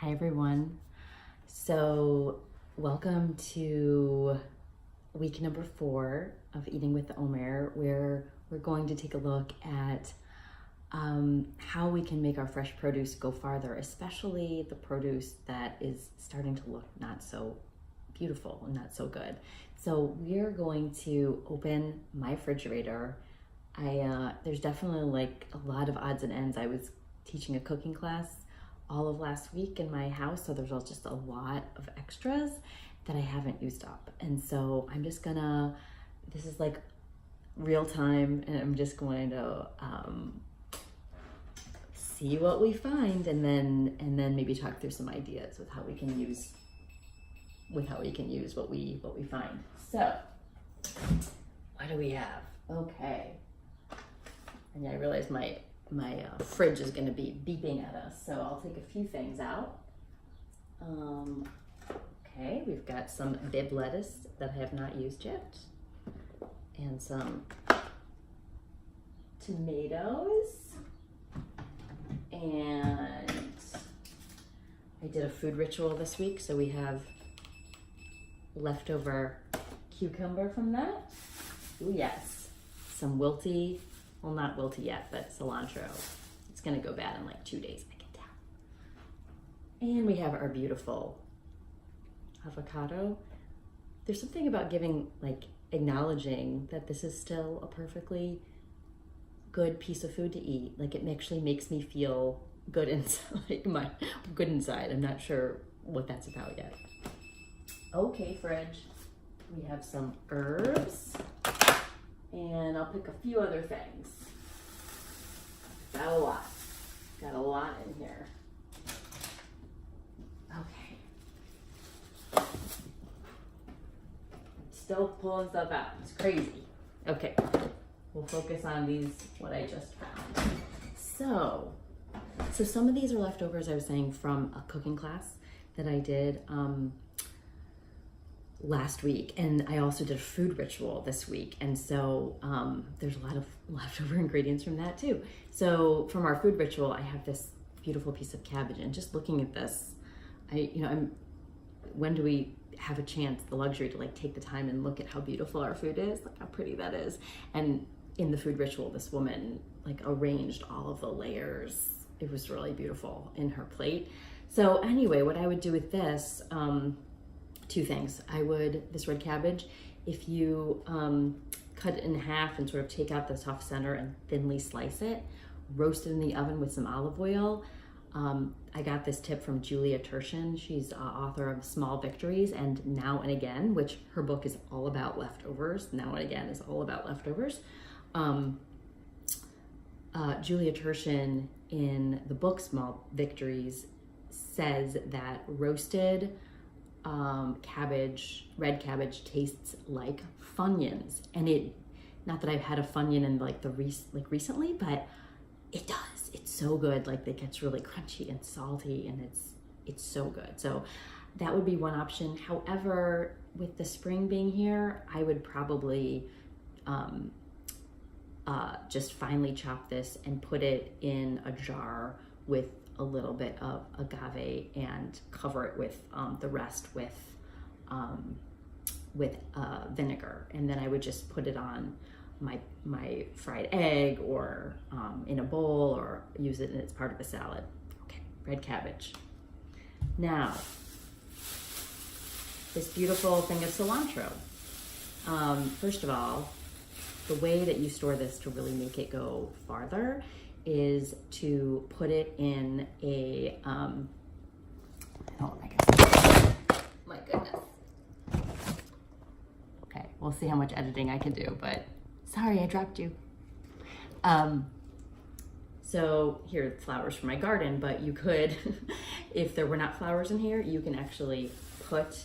Hi everyone. So welcome to week number 4 of Eating with Omer, where we're going to take a look at how we can make our fresh produce go farther, especially the produce that is starting to look not so beautiful and not so good. So we're going to open my refrigerator. There's definitely like a lot of odds and ends. I was teaching a cooking class all of last week in my house, so there's just a lot of extras that I haven't used up. And so I'm just gonna, this is like real time, and I'm just going to see what we find, and then maybe talk through some ideas with how we can use what we find. So what do we have? Okay. And I realize my fridge is going to be beeping at us, so I'll take a few things out. Okay, we've got some Bibb lettuce that I have not used yet, and some tomatoes, and I did a food ritual this week, so we have leftover cucumber from that. Ooh, yes, some wilty, well, not wilty yet, but cilantro. It's gonna go bad in like 2 days, I can tell. And we have our beautiful avocado. There's something about acknowledging that this is still a perfectly good piece of food to eat. Like, it actually makes me feel good inside, good inside. I'm not sure what that's about yet. Okay, fridge. We have some herbs. And I'll pick a few other things. Got a lot in here. Okay. Still pulling stuff out. It's crazy. Okay, we'll focus on what I just found. So some of these are leftovers, I was saying, from a cooking class that I did last week, and I also did a food ritual this week, and so there's a lot of leftover ingredients from that too. So from our food ritual, I have this beautiful piece of cabbage, and just looking at this, when do we have a chance, the luxury to take the time and look at how beautiful our food is, like how pretty that is? And in the food ritual, this woman arranged all of the layers. It was really beautiful in her plate. So anyway, what I would do with this, two things. This red cabbage, if you cut it in half and sort of take out the tough center and thinly slice it, roast it in the oven with some olive oil. I got this tip from Julia Turshen. She's author of Small Victories and Now and Again, which her book is all about leftovers. Now and Again is all about leftovers. Julia Turshen in the book Small Victories says that roasted red cabbage tastes like Funyuns, and not that I've had a Funyun in recently, but it does. It's so good. It gets really crunchy and salty, and it's so good. So that would be one option. However, with the spring being here, I would probably just finely chop this and put it in a jar with a little bit of agave and cover it with the rest with vinegar, and then I would just put it on my fried egg or in a bowl, or use it as part of a salad. Okay, red cabbage. Now, this beautiful thing of cilantro. First of all, the way that you store this to really make it go farther is to put it in a, my goodness. Okay, we'll see how much editing I can do, but sorry, I dropped you. So here are flowers from my garden, but you could, if there were not flowers in here, you can actually put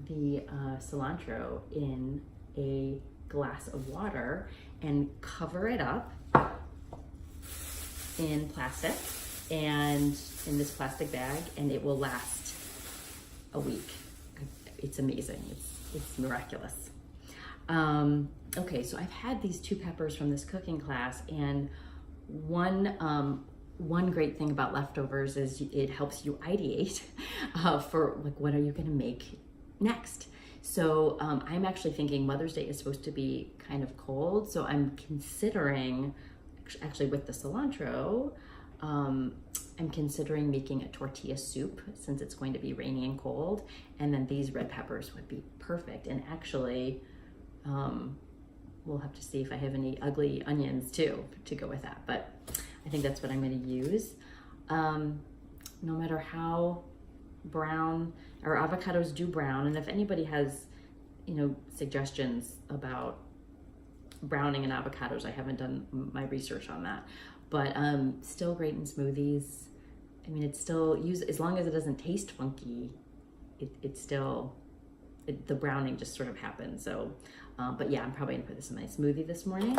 the cilantro in a glass of water and cover it up in plastic, and in this plastic bag, and it will last a week. It's amazing. It's miraculous. Okay, so I've had these 2 peppers from this cooking class, and one one great thing about leftovers is it helps you ideate for like, what are you gonna make next? So I'm actually thinking Mother's Day is supposed to be kind of cold, so I'm considering, actually with the cilantro, I'm considering making a tortilla soup since it's going to be rainy and cold, and then these red peppers would be perfect. And actually, we'll have to see if I have any ugly onions too to go with that, but I think that's what I'm going to use. No matter how brown, our avocados do brown, and if anybody has, suggestions about browning in avocados, I haven't done my research on that, but still great in smoothies. I mean, it's still as long as it doesn't taste funky, it's still, the browning just sort of happens. So, but yeah, I'm probably gonna put this in my smoothie this morning.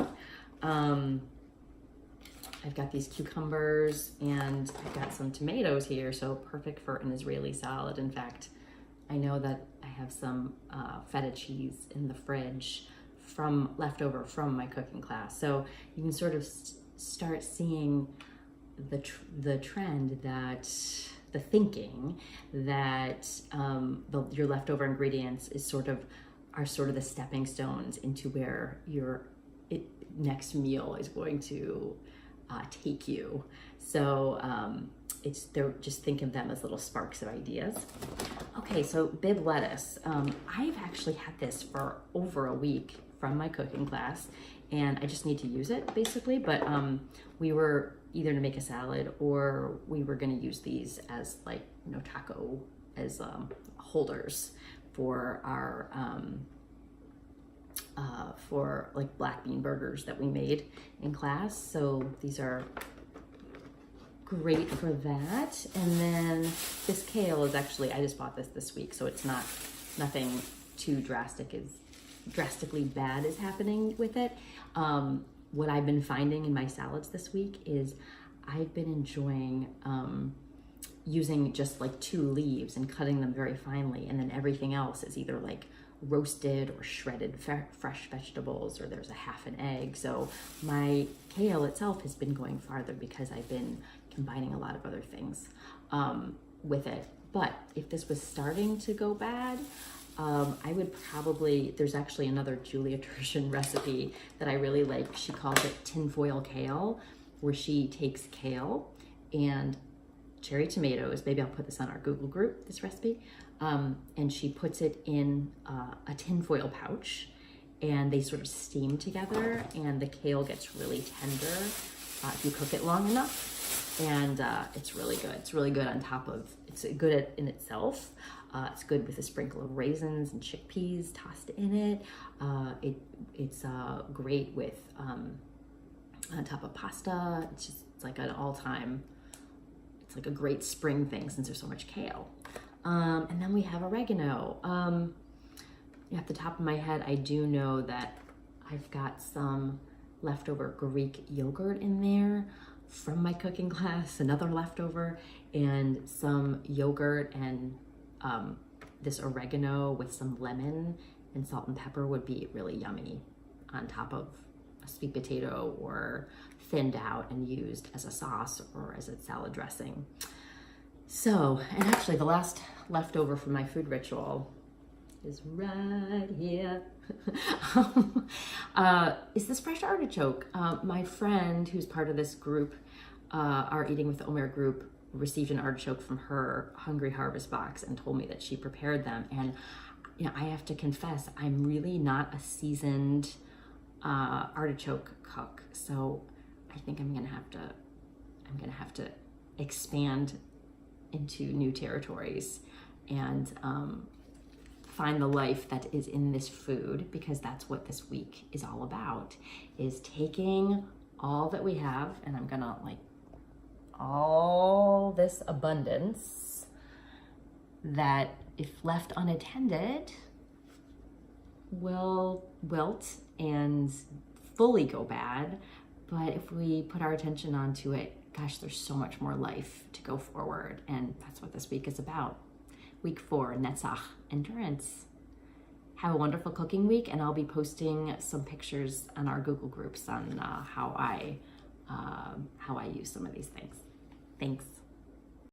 I've got these cucumbers and I've got some tomatoes here, so perfect for an Israeli salad. In fact, I know that I have some feta cheese in the fridge leftover from my cooking class. So you can sort of start seeing the trend, that the thinking that your leftover ingredients are sort of the stepping stones into where your next meal is going to take you. So they're just think of them as little sparks of ideas. Okay, so Bibb lettuce. I've actually had this for over a week from my cooking class, and I just need to use it basically. But we were either to make a salad or we were going to use these as taco as holders for our for like black bean burgers that we made in class. So these are great for that. And then this kale is actually, I just bought this week, so it's nothing too drastically bad is happening with it. What I've been finding in my salads this week is I've been enjoying using just like 2 leaves and cutting them very finely, and then everything else is either like roasted or shredded fresh vegetables, or there's a half an egg. So my kale itself has been going farther because I've been combining a lot of other things with it. But if this was starting to go bad, I would probably, there's actually another Julia Turshen recipe that I really like. She calls it tinfoil kale, where she takes kale and cherry tomatoes, maybe I'll put this on our Google group, this recipe, and she puts it in a tinfoil pouch, and they sort of steam together, and the kale gets really tender if you cook it long enough, and it's really good. It's really good on top of, it's good in itself. It's good with a sprinkle of raisins and chickpeas tossed in it. It's great with on top of pasta. It's like an all-time, it's like a great spring thing since there's so much kale. And then we have oregano. At the top of my head, I do know that I've got some leftover Greek yogurt in there from my cooking class, another leftover, and some yogurt and this oregano with some lemon and salt and pepper would be really yummy on top of a sweet potato, or thinned out and used as a sauce or as a salad dressing. So, and actually the last leftover from my food ritual is right here. Is this fresh artichoke. My friend who's part of this group, our Eating with Omer group, received an artichoke from her Hungry Harvest box and told me that she prepared them. And I have to confess, I'm really not a seasoned artichoke cook, so I think I'm gonna have to expand into new territories and find the life that is in this food, because that's what this week is all about, is taking all that we have, and I'm gonna all this abundance that, if left unattended, will wilt and fully go bad. But if we put our attention onto it, gosh, there's so much more life to go forward. And that's what this week is about. Week 4, Netzach, endurance. Have a wonderful cooking week, and I'll be posting some pictures on our Google groups on how I use some of these things. Thanks.